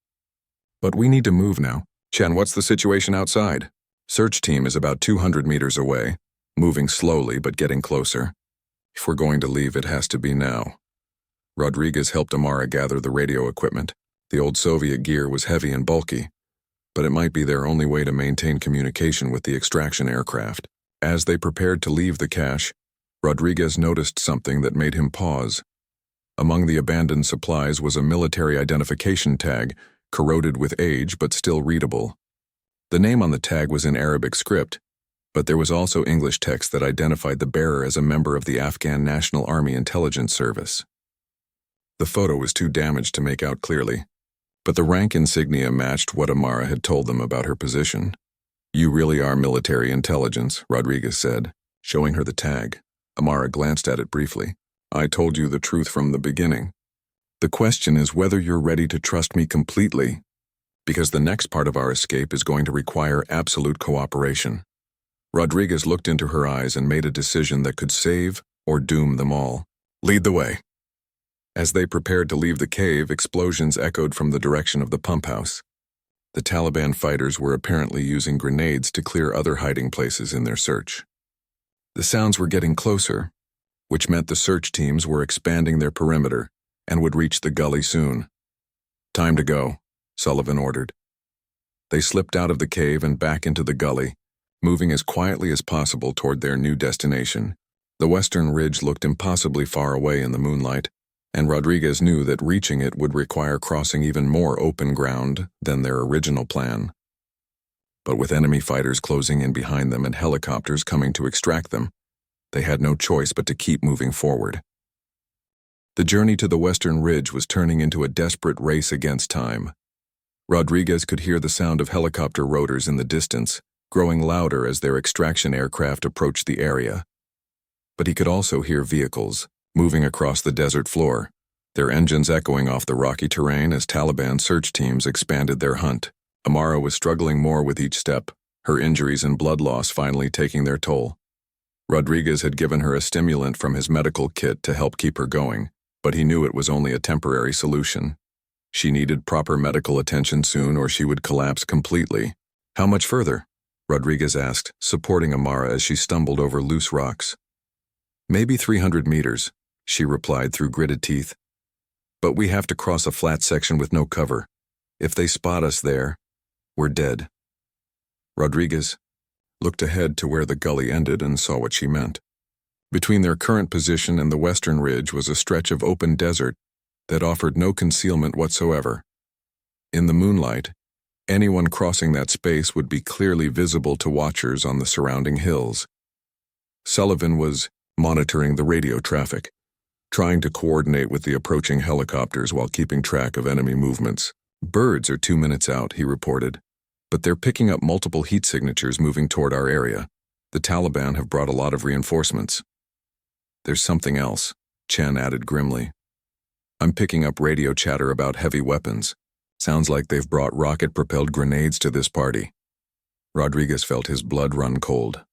But we need to move now. Chen, what's the situation outside? Search team is about 200 meters away, moving slowly but getting closer. If we're going to leave, it has to be now. Rodriguez helped Amara gather the radio equipment. The old Soviet gear was heavy and bulky, but it might be their only way to maintain communication with the extraction aircraft. As they prepared to leave the cache, Rodriguez noticed something that made him pause. Among the abandoned supplies was a military identification tag, corroded with age but still readable. The name on the tag was in Arabic script, but there was also English text that identified the bearer as a member of the Afghan National Army Intelligence Service. The photo was too damaged to make out clearly, but the rank insignia matched what Amara had told them about her position. "You really are military intelligence," Rodriguez said, showing her the tag. Amara glanced at it briefly. "I told you the truth from the beginning. The question is whether you're ready to trust me completely, because the next part of our escape is going to require absolute cooperation." Rodriguez looked into her eyes and made a decision that could save or doom them all. "Lead the way." As they prepared to leave the cave, explosions echoed from the direction of the pump house. The Taliban fighters were apparently using grenades to clear other hiding places in their search. The sounds were getting closer, which meant the search teams were expanding their perimeter and would reach the gully soon. "Time to go," Sullivan ordered. They slipped out of the cave and back into the gully, moving as quietly as possible toward their new destination. The western ridge looked impossibly far away in the moonlight, and Rodriguez knew that reaching it would require crossing even more open ground than their original plan. But with enemy fighters closing in behind them and helicopters coming to extract them, they had no choice but to keep moving forward. The journey to the western ridge was turning into a desperate race against time. Rodriguez could hear the sound of helicopter rotors in the distance, growing louder as their extraction aircraft approached the area. But he could also hear vehicles moving across the desert floor, their engines echoing off the rocky terrain as Taliban search teams expanded their hunt. Amara was struggling more with each step, her injuries and blood loss finally taking their toll. Rodriguez had given her a stimulant from his medical kit to help keep her going, but he knew it was only a temporary solution. She needed proper medical attention soon or she would collapse completely. "How much further?" Rodriguez asked, supporting Amara as she stumbled over loose rocks. "Maybe 300 meters," she replied through gritted teeth. "But we have to cross a flat section with no cover. If they spot us there, we're dead." Rodriguez looked ahead to where the gully ended and saw what she meant. Between their current position and the western ridge was a stretch of open desert that offered no concealment whatsoever. In the moonlight, anyone crossing that space would be clearly visible to watchers on the surrounding hills. Sullivan was monitoring the radio traffic, trying to coordinate with the approaching helicopters while keeping track of enemy movements. "Birds are 2 minutes out," he reported, "but they're picking up multiple heat signatures moving toward our area. The Taliban have brought a lot of reinforcements." "There's something else," Chen added grimly. "I'm picking up radio chatter about heavy weapons. Sounds like they've brought rocket-propelled grenades to this party." Rodriguez felt his blood run cold.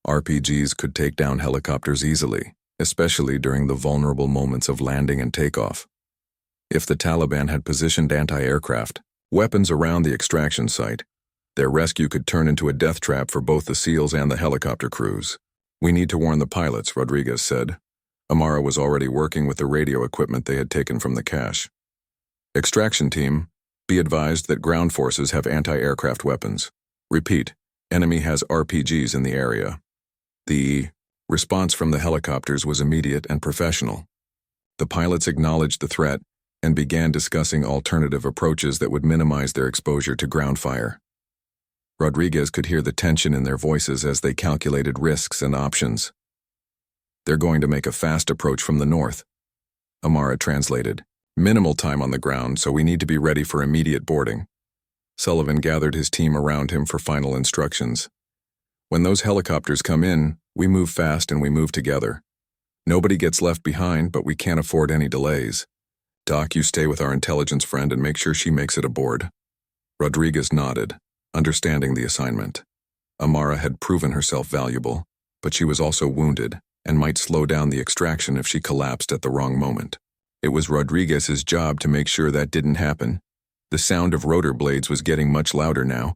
RPGs could take down helicopters easily, especially during the vulnerable moments of landing and takeoff. If the Taliban had positioned anti-aircraft weapons around the extraction site, their rescue could turn into a death trap for both the SEALs and the helicopter crews. "We need to warn the pilots," Rodriguez said. Amara was already working with the radio equipment they had taken from the cache. "Extraction team, be advised that ground forces have anti-aircraft weapons. Repeat, enemy has RPGs in the area." The response from the helicopters was immediate and professional. The pilots acknowledged the threat and began discussing alternative approaches that would minimize their exposure to ground fire. Rodriguez could hear the tension in their voices as they calculated risks and options. "They're going to make a fast approach from the north," Amara translated. "Minimal time on the ground, so we need to be ready for immediate boarding." Sullivan gathered his team around him for final instructions. "When those helicopters come in, we move fast and we move together. Nobody gets left behind, but we can't afford any delays. Doc, you stay with our intelligence friend and make sure she makes it aboard." Rodriguez nodded, understanding the assignment. Amara had proven herself valuable, but she was also wounded and might slow down the extraction if she collapsed at the wrong moment. It was Rodriguez's job to make sure that didn't happen. The sound of rotor blades was getting much louder now,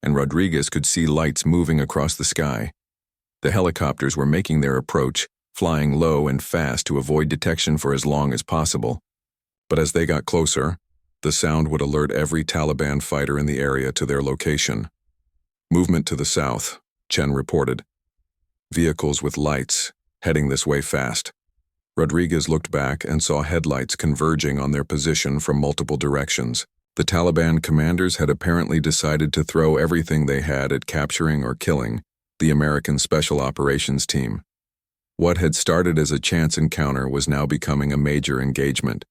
and Rodriguez could see lights moving across the sky. The helicopters were making their approach, flying low and fast to avoid detection for as long as possible. But as they got closer, the sound would alert every Taliban fighter in the area to their location. "Movement to the south," Chen reported. "Vehicles with lights, heading this way fast." Rodriguez looked back and saw headlights converging on their position from multiple directions. The Taliban commanders had apparently decided to throw everything they had at capturing or killing the American Special Operations Team. What had started as a chance encounter was now becoming a major engagement.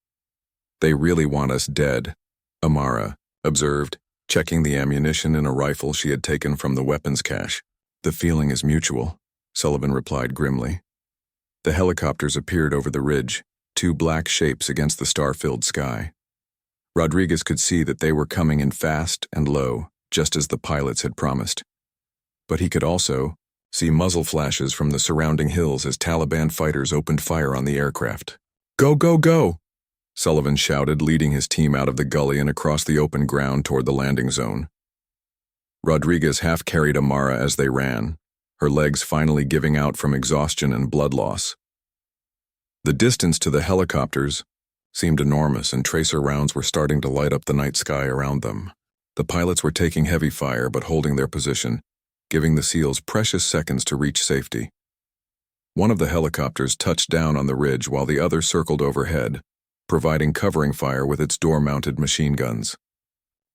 "They really want us dead," Amara observed, checking the ammunition in a rifle she had taken from the weapons cache. "The feeling is mutual," Sullivan replied grimly. The helicopters appeared over the ridge, two black shapes against the star-filled sky. Rodriguez could see that they were coming in fast and low, just as the pilots had promised. But he could also see muzzle flashes from the surrounding hills as Taliban fighters opened fire on the aircraft. "Go, go, go!" Sullivan shouted, leading his team out of the gully and across the open ground toward the landing zone. Rodriguez half-carried Amara as they ran, her legs finally giving out from exhaustion and blood loss. The distance to the helicopters seemed enormous, and tracer rounds were starting to light up the night sky around them. The pilots were taking heavy fire but holding their position, giving the SEALs precious seconds to reach safety. One of the helicopters touched down on the ridge while the other circled overhead, providing covering fire with its door-mounted machine guns.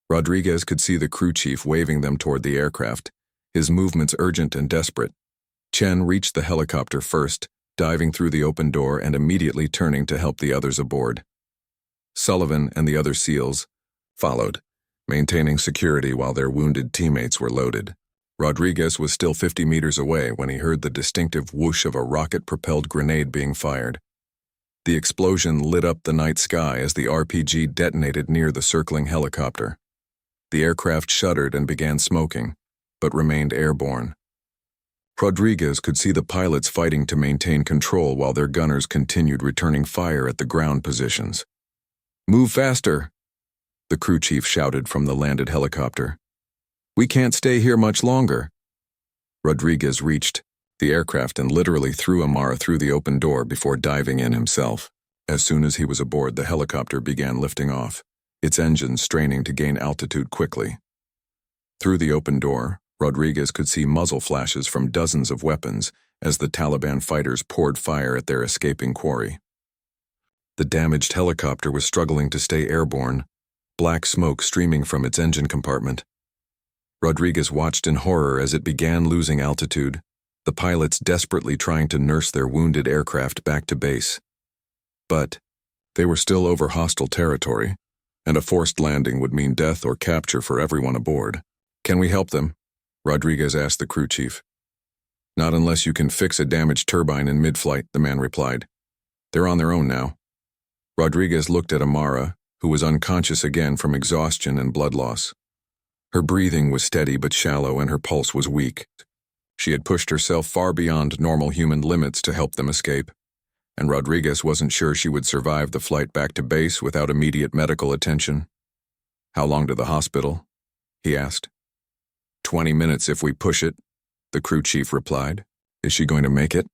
Rodriguez could see the crew chief waving them toward the aircraft, his movements urgent and desperate. Chen reached the helicopter first, diving through the open door and immediately turning to help the others aboard. Sullivan and the other SEALs followed, maintaining security while their wounded teammates were loaded. Rodriguez was still 50 meters away when he heard the distinctive whoosh of a rocket-propelled grenade being fired. The explosion lit up the night sky as the RPG detonated near the circling helicopter. The aircraft shuddered and began smoking, but remained airborne. Rodriguez could see the pilots fighting to maintain control while their gunners continued returning fire at the ground positions. "Move faster!" the crew chief shouted from the landed helicopter. "We can't stay here much longer." Rodriguez reached the aircraft and literally threw Amara through the open door before diving in himself. As soon as he was aboard, the helicopter began lifting off, its engines straining to gain altitude quickly. Through the open door, Rodriguez could see muzzle flashes from dozens of weapons as the Taliban fighters poured fire at their escaping quarry. The damaged helicopter was struggling to stay airborne, black smoke streaming from its engine compartment. Rodriguez watched in horror as it began losing altitude, the pilots desperately trying to nurse their wounded aircraft back to base. But they were still over hostile territory, and a forced landing would mean death or capture for everyone aboard. "Can we help them?" Rodriguez asked the crew chief. "Not unless you can fix a damaged turbine in mid-flight," the man replied. "They're on their own now." Rodriguez looked at Amara, who was unconscious again from exhaustion and blood loss. Her breathing was steady but shallow, and her pulse was weak. She had pushed herself far beyond normal human limits to help them escape, and Rodriguez wasn't sure she would survive the flight back to base without immediate medical attention. "How long to the hospital?" he asked. 20 minutes if we push it," the crew chief replied. "Is she going to make it?"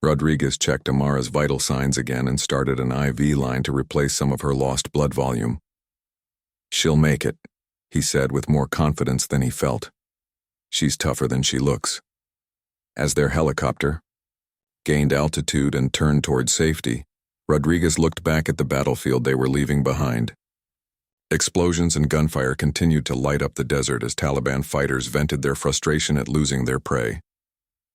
Rodriguez checked Amara's vital signs again and started an IV line to replace some of her lost blood volume. "She'll make it," he said with more confidence than he felt. "She's tougher than she looks." As their helicopter gained altitude and turned toward safety, Rodriguez looked back at the battlefield they were leaving behind. Explosions and gunfire continued to light up the desert as Taliban fighters vented their frustration at losing their prey.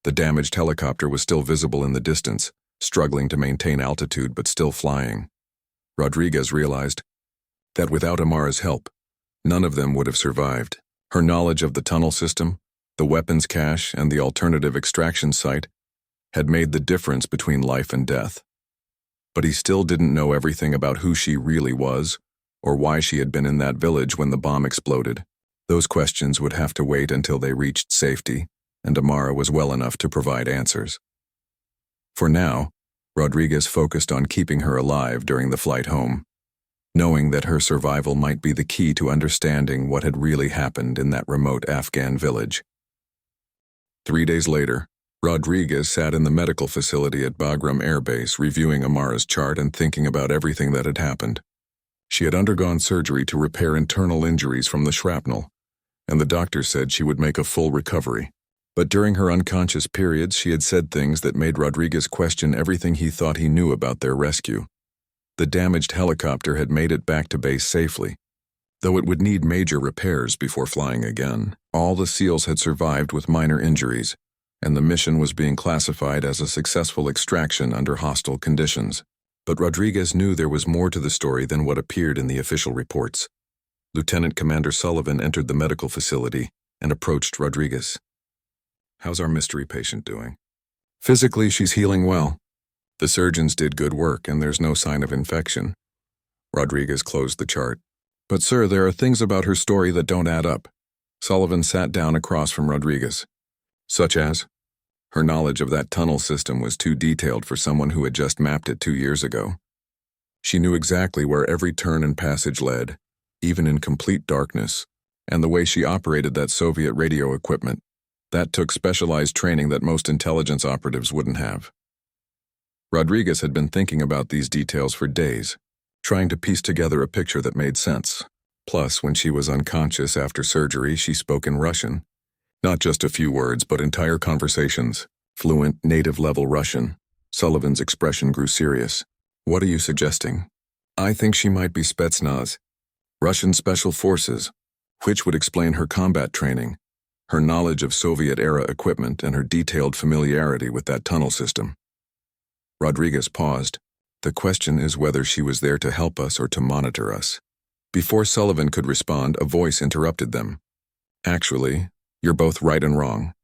The damaged helicopter was still visible in the distance, struggling to maintain altitude but still flying. Rodriguez realized that without Amara's help, none of them would have survived. Her knowledge of the tunnel system, the weapons cache, and the alternative extraction site had made the difference between life and death. But he still didn't know everything about who she really was, or why she had been in that village when the bomb exploded. Those questions would have to wait until they reached safety, and Amara was well enough to provide answers. For now, Rodriguez focused on keeping her alive during the flight home, knowing that her survival might be the key to understanding what had really happened in that remote Afghan village. 3 days later, Rodriguez sat in the medical facility at Bagram Air Base reviewing Amara's chart and thinking about everything that had happened. She had undergone surgery to repair internal injuries from the shrapnel, and the doctor said she would make a full recovery. But during her unconscious periods, she had said things that made Rodriguez question everything he thought he knew about their rescue. The damaged helicopter had made it back to base safely, though it would need major repairs before flying again. All the SEALs had survived with minor injuries, and the mission was being classified as a successful extraction under hostile conditions. But Rodriguez knew there was more to the story than what appeared in the official reports. Lieutenant Commander Sullivan entered the medical facility and approached Rodriguez. "How's our mystery patient doing?" "Physically, she's healing well. The surgeons did good work and there's no sign of infection." Rodriguez closed the chart. "But sir, there are things about her story that don't add up." Sullivan sat down across from Rodriguez. "Such as?" Her knowledge of that tunnel system was too detailed for someone who had just mapped it 2 years ago. She knew exactly where every turn and passage led, even in complete darkness, and the way she operated that Soviet radio equipment. That took specialized training that most intelligence operatives wouldn't have. Rodriguez had been thinking about these details for days, trying to piece together a picture that made sense. Plus, when she was unconscious after surgery, she spoke in Russian. Not just a few words, but entire conversations. Fluent, native-level Russian. Sullivan's expression grew serious. "What are you suggesting?" "I think she might be Spetsnaz, Russian Special Forces, which would explain her combat training, her knowledge of Soviet-era equipment, and her detailed familiarity with that tunnel system." Rodriguez paused. "The question is whether she was there to help us or to monitor us." Before Sullivan could respond, a voice interrupted them. "Actually, you're both right and wrong."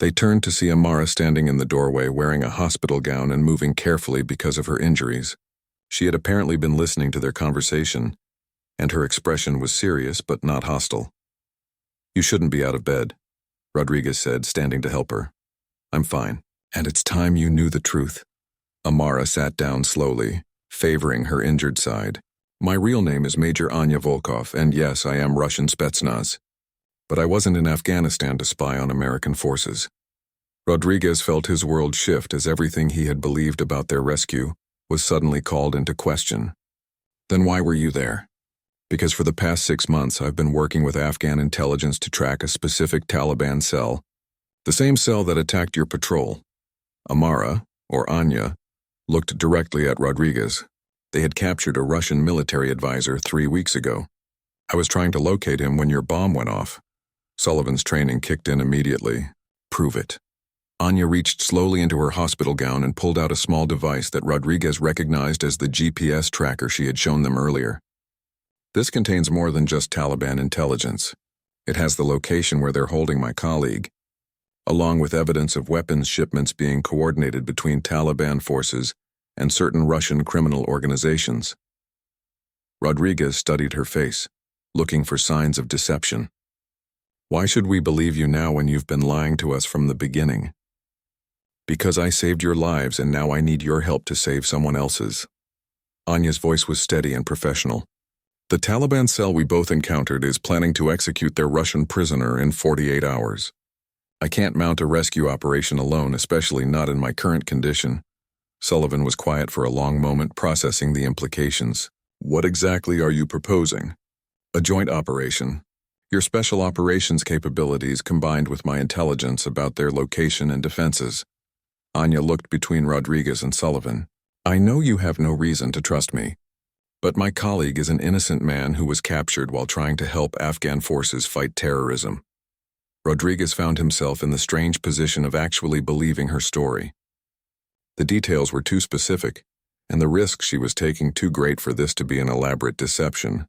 They turned to see Amara standing in the doorway wearing a hospital gown and moving carefully because of her injuries. She had apparently been listening to their conversation, and her expression was serious but not hostile. "You shouldn't be out of bed," Rodriguez said, standing to help her. "I'm fine, and it's time you knew the truth." Amara sat down slowly, favoring her injured side. "My real name is Major Anya Volkov, and yes, I am Russian Spetsnaz. But I wasn't in Afghanistan to spy on American forces." Rodriguez felt his world shift as everything he had believed about their rescue was suddenly called into question. "Then why were you there?" "Because for the past 6 months I've been working with Afghan intelligence to track a specific Taliban cell, the same cell that attacked your patrol." Amara, or Anya, looked directly at Rodriguez. They had captured a Russian military advisor 3 weeks ago. "I was trying to locate him when your bomb went off." Sullivan's training kicked in immediately. "Prove it." Anya reached slowly into her hospital gown and pulled out a small device that Rodriguez recognized as the GPS tracker she had shown them earlier. "This contains more than just Taliban intelligence. It has the location where they're holding my colleague, along with evidence of weapons shipments being coordinated between Taliban forces and certain Russian criminal organizations." Rodriguez studied her face, looking for signs of deception. "Why should we believe you now when you've been lying to us from the beginning?" "Because I saved your lives and now I need your help to save someone else's." Anya's voice was steady and professional. "The Taliban cell we both encountered is planning to execute their Russian prisoner in 48 hours. I can't mount a rescue operation alone, especially not in my current condition." Sullivan was quiet for a long moment, processing the implications. "What exactly are you proposing?" "A joint operation. Your special operations capabilities combined with my intelligence about their location and defenses." Anya looked between Rodriguez and Sullivan. "I know you have no reason to trust me, but my colleague is an innocent man who was captured while trying to help Afghan forces fight terrorism." Rodriguez found himself in the strange position of actually believing her story. The details were too specific, and the risk she was taking too great for this to be an elaborate deception.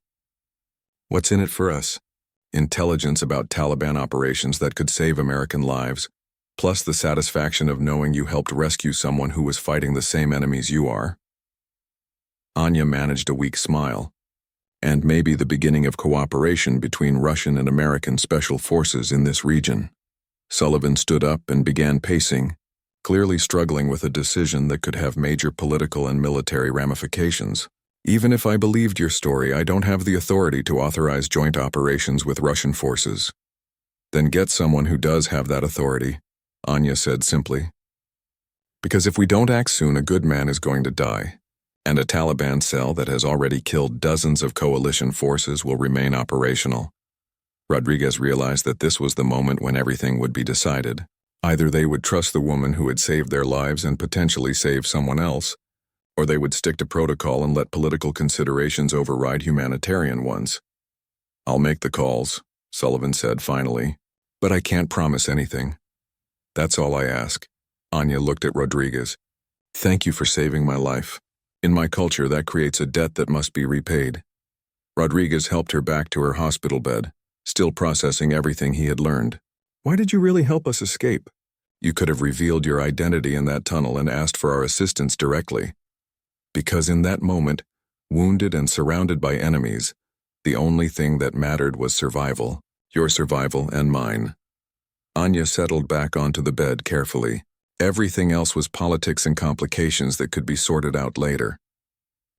"What's in it for us?" "Intelligence about Taliban operations that could save American lives, plus the satisfaction of knowing you helped rescue someone who was fighting the same enemies you are." Anya managed a weak smile. "And maybe the beginning of cooperation between Russian and American special forces in this region." Sullivan stood up and began pacing, clearly struggling with a decision that could have major political and military ramifications. "Even if I believed your story, I don't have the authority to authorize joint operations with Russian forces." "Then get someone who does have that authority," Anya said simply. "Because if we don't act soon, a good man is going to die, and a Taliban cell that has already killed dozens of coalition forces will remain operational." Rodriguez realized that this was the moment when everything would be decided. Either they would trust the woman who had saved their lives and potentially save someone else, or they would stick to protocol and let political considerations override humanitarian ones. "I'll make the calls," Sullivan said finally, "but I can't promise anything. That's all I ask." Anya looked at Rodriguez. "Thank you for saving my life. In my culture, that creates a debt that must be repaid." Rodriguez helped her back to her hospital bed, still processing everything he had learned. "Why did you really help us escape? You could have revealed your identity in that tunnel and asked for our assistance directly. Because in that moment, wounded and surrounded by enemies, the only thing that mattered was survival, your survival and mine." Anya settled back onto the bed carefully. Everything else was politics and complications that could be sorted out later.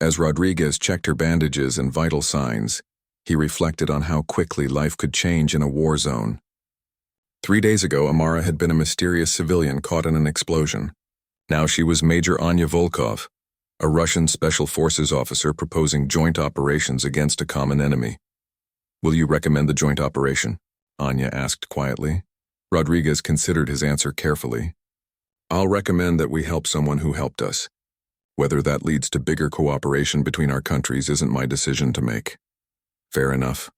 As Rodriguez checked her bandages and vital signs, he reflected on how quickly life could change in a war zone. 3 days ago, Amara had been a mysterious civilian caught in an explosion. Now she was Major Anya Volkov, a Russian Special Forces officer proposing joint operations against a common enemy. "Will you recommend the joint operation?" Anya asked quietly. Rodriguez considered his answer carefully. "I'll recommend that we help someone who helped us. Whether that leads to bigger cooperation between our countries isn't my decision to make." "Fair enough."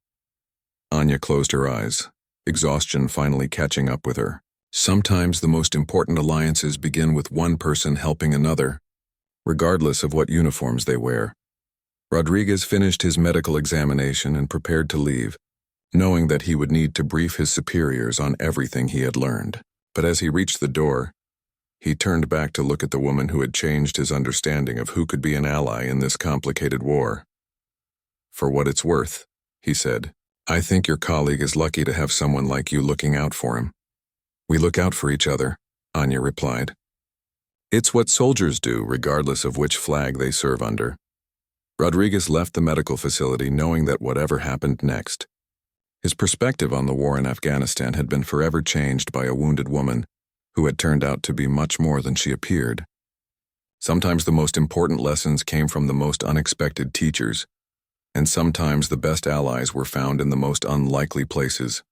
Anya closed her eyes, exhaustion finally catching up with her. Sometimes the most important alliances begin with one person helping another, regardless of what uniforms they wear. Rodriguez finished his medical examination and prepared to leave, knowing that he would need to brief his superiors on everything he had learned. But as he reached the door, he turned back to look at the woman who had changed his understanding of who could be an ally in this complicated war. "For what it's worth," he said, "I think your colleague is lucky to have someone like you looking out for him." "We look out for each other," Anya replied. "It's what soldiers do, regardless of which flag they serve under." Rodriguez left the medical facility knowing that whatever happened next, his perspective on the war in Afghanistan had been forever changed by a wounded woman who had turned out to be much more than she appeared. Sometimes the most important lessons came from the most unexpected teachers, and sometimes the best allies were found in the most unlikely places.